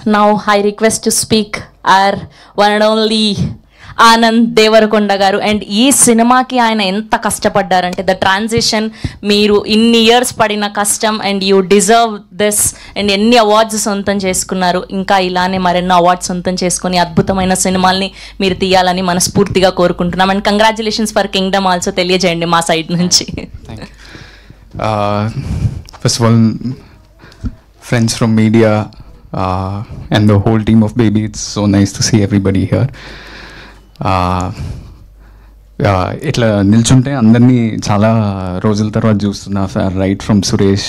now I request to speak our one and only Anand Devarakonda గారు. And ఈ సినిమాకి ఆయన ఎంత కష్టపడ్డారంటే ద ట్రాన్సిషన్, మీరు ఇన్ని ఇయర్స్ పడిన కష్టం and you deserve this. And ఎన్ని అవార్డ్స్ సొంతం చేసుకున్నారు, ఇంకా ఇలానే మరెన్నో అవార్డ్స్ సొంతం చేసుకుని అద్భుతమైన సినిమాల్ని మీరు తీయాలని మనస్ఫూర్తిగా కోరుకుంటున్నాం. And congratulations for Kingdom also తెలియజేయండి మా సైడ్ నుంచి. First of all friends from media and the whole team of Baby, it's so nice to see everybody here. ఇట్లా నిల్చుంటే అందరినీ చాలా రోజుల తర్వాత చూస్తున్నా, రైట్ ఫ్రమ్ సురేష్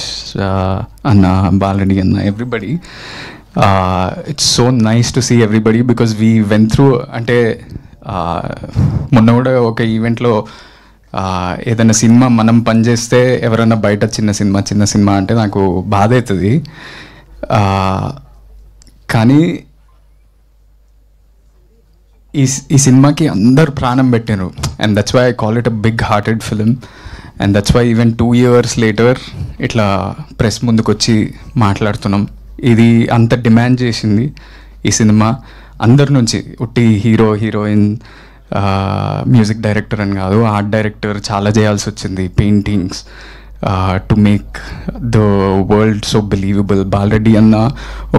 అన్న, బాలరెడ్డి అన్న, everybody. It's so nice to see everybody because we went through. అంటే మొన్న కూడా ఒక ఈవెంట్లో ఏదైనా సినిమా మనం పనిచేస్తే ఎవరైనా బయట చిన్న సినిమా అంటే నాకు బాధ అవుతుంది. కానీ ఈ సినిమాకి అందరు ప్రాణం పెట్టారు. And that's why I call it a big hearted film. And that's why even 2 years later ఇట్లా ప్రెస్ ముందుకు వచ్చి మాట్లాడుతున్నాం. ఇది అంత డిమాండ్ చేసింది ఈ సినిమా అందరి నుంచి. ఉట్టి హీరో, హీరోయిన్, మ్యూజిక్ డైరెక్టర్ అని కాదు, ఆర్ట్ డైరెక్టర్ చాలా చేయాల్సి వచ్చింది. Paintings to make the world so believable. Bala Reddy అన్న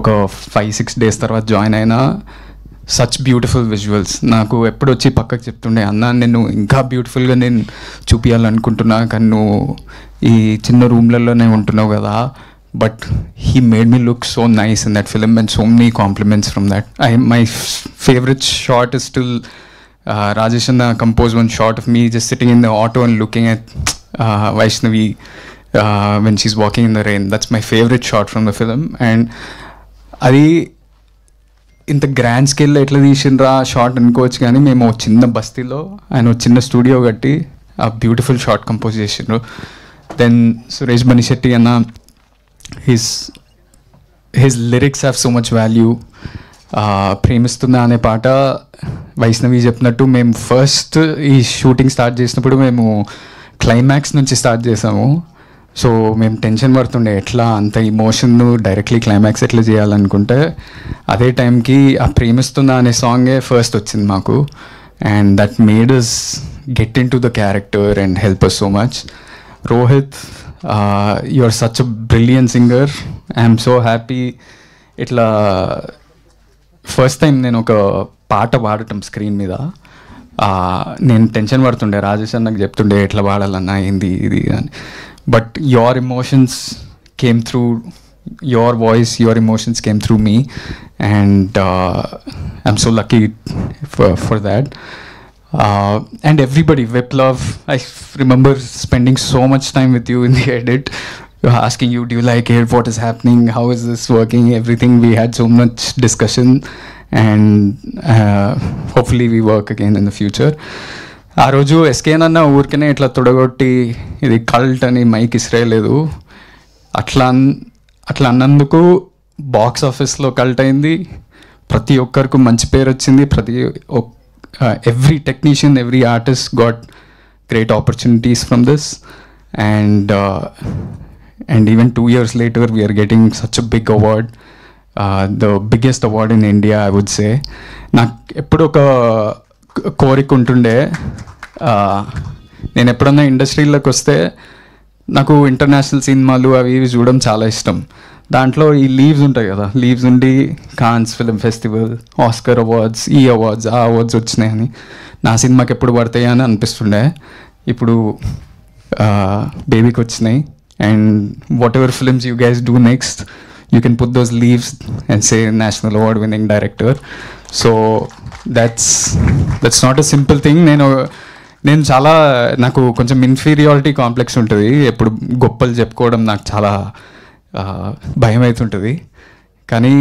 ఒక 5-6 days తర్వాత జాయిన్ అయినా సచ్ బ్యూటిఫుల్ విజువల్స్. నాకు ఎప్పుడు వచ్చి పక్కకు చెప్తుండే, అన్న నేను ఇంకా బ్యూటిఫుల్గా నేను చూపించాలనుకుంటున్నా, కానీ నువ్వు ఈ చిన్న రూమ్లలోనే ఉంటున్నావు కదా. But he made me look so nice in that film and so many compliments from that. My favorite shot is still Rajesh Anna composed one shot of me just sitting in the auto and looking at Vaishnavi when she's walking in the rain. That's my favorite shot from the film. And అది ఇంత grand స్కేల్లో ఎట్లా తీసిండ్రా short అనుకోవచ్చు, కానీ మేము చిన్న బస్తీలో ఆయన చిన్న స్టూడియో కట్టి ఆ బ్యూటిఫుల్ షార్ట్ కంపోజ్ చేసిండ్రు. దెన్ సురేష్ బనిశెట్టి అన్న, his lyrics have so much value. ప్రేమిస్తున్నా అనే పాట వైష్ణవి చెప్పినట్టు మేము ఫస్ట్ ఈ షూటింగ్ స్టార్ట్ చేసినప్పుడు మేము క్లైమాక్స్ నుంచి స్టార్ట్ చేసాము. సో మేము టెన్షన్ పడుతుండే ఎట్లా అంత ఇమోషన్ డైరెక్ట్లీ క్లైమాక్స్ ఎట్లా చేయాలనుకుంటే, అదే టైంకి ఆ ప్రేమిస్తున్నా అనే సాంగే ఫస్ట్ వచ్చింది మాకు. And that made us get in to the character and help us so much. Rohit, you are such a brilliant singer. I'm so happy. ఇట్లా ఫస్ట్ టైం నేను ఒక పాట పాడటం స్క్రీన్ మీద, నేను టెన్షన్ పడుతుండే. రాజేష్ అన్నకు చెప్తుండే ఎట్లా పాడాలన్నా ఏంది ఇది అని. But your emotions came through, your voice, your emotions came through me, and I'm so lucky for that. And everybody, Viplav, I remember spending so much time with you in the edit, asking you, do you like it, what is happening, how is this working, everything. We had so much discussion, and hopefully we work again in the future. ఆ రోజు ఎస్కేన్ అన్న ఊరికనే ఇట్లా తొడగొట్టి ఇది cult అని mic ఇస్రేయలేదు. అట్లా అన్నందుకు box ఆఫీస్లో కల్ట్ అయింది. ప్రతి ఒక్కరికి మంచి పేరు వచ్చింది. Every technician, every artist got great opportunities from this. And even 2 years later we are getting such a big award, the biggest award in India, I would say. నాకు ఎప్పుడు ఒక కోరిక ఉంటుండే, నేను ఎప్పుడన్నా ఇండస్ట్రీలోకి వస్తే నాకు ఇంటర్నేషనల్ సినిమాలు అవి ఇవి చూడడం చాలా ఇష్టం. దాంట్లో ఈ లీవ్స్ ఉంటాయి కదా, లీవ్స్ ఉండి Cannes film festival, Oscar awards, ఈ అవార్డ్స్, ఆ అవార్డ్స్ వచ్చినాయని నా సినిమాకి ఎప్పుడు పడతాయి అని అనిపిస్తుండే. ఇప్పుడు బేబీకి వచ్చినాయి. And what ever films you guys do next, you can put those leaves and say national award winning director. So that's not a simple thing. నేను చాలా, నాకు కొంచెం ఇన్ఫీరియారిటీ కాంప్లెక్స్ ఉంటుంది. ఎప్పుడు గొప్పలు చెప్పుకోవడం నాకు చాలా భయం అవుతుంటుంది. కానీ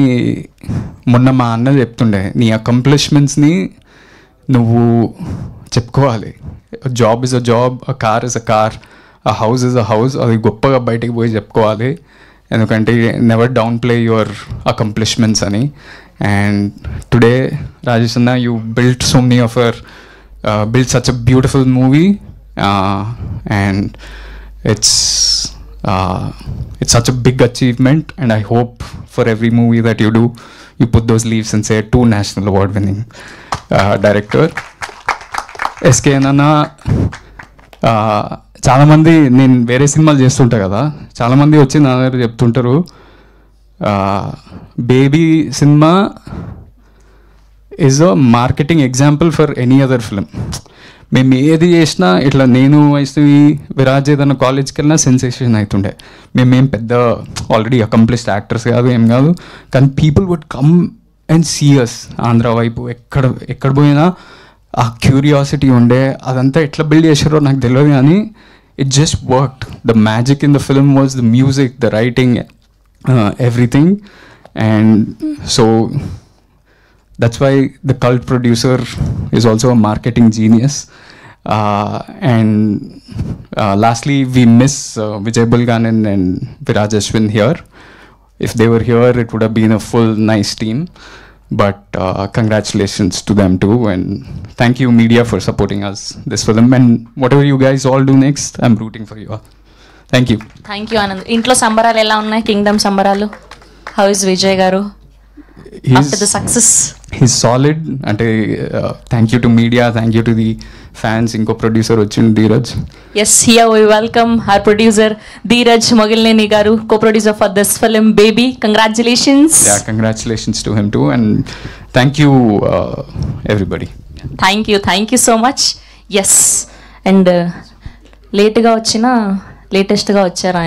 మొన్న మా అన్న చెప్తుండే, నీ అకంప్లిష్మెంట్స్ని నువ్వు చెప్పుకోవాలి. Job is a job, a car is a car, a house is a house. అది గొప్పగా బయటికి పోయి చెప్పుకోవాలి. ఎందుకంటే never down play your accomplishments అని. అండ్ టుడే రాజేష్ అన్న, you built so many of your built such a beautiful movie, and it's It's such a big achievement, and I hope for every movie that you do, you put those leaves and say to national award winning director SK అన్న. చాలామంది నేను వేరే సినిమాలు చేస్తుంటా కదా, చాలామంది వచ్చి నా దగ్గర చెప్తుంటారు baby cinema is a marketing example for any other film. మేము ఏది చేసినా ఇట్లా నేను వైష్ణవి విరాజ్ ఏదైనా కాలేజ్కి వెళ్ళినా సెన్సేషన్ అవుతుండే. మేమేం పెద్ద ఆల్రెడీ అకంప్లిష్డ్ యాక్టర్స్ కాదు, ఏం కాదు, కానీ people would come and see us. Andhra వైపు ఎక్కడ పోయినా ఆ క్యూరియాసిటీ ఉండే. అదంతా ఎట్లా బిల్డ్ చేసారో నాకు తెలియదు, కానీ it just worked. The magic in the film was the music, the writing, everything. And so that's why the cult producer is also a marketing genius. And lastly, we miss Vijay Bulganan and Viraj Ashwin here. If they were here, it would have been a full nice team. But congratulations to them too, and thank you media for supporting us this film. And whatever you guys all do next, I'm rooting for you all. Thank you. Thank you Anand. ఇంట్లో సంబరాలు ఎలా ఉన్నాయి? Kingdom సంబరాలు. How is Vijay గారు after the success? He's solid. అంటే thank you to media, thank you to the fans. ఇంకో producer వచ్చింది Dheeraj. Yes, here we welcome our producer Dheeraj Mogilineni గారు, co producer for this film Baby. Congratulations. Yeah, congratulations to him too, and thank you everybody. Thank you so much. Yes, and లేట్గా వచ్చిన లేటెస్ట్గా వచ్చారు ఆయన.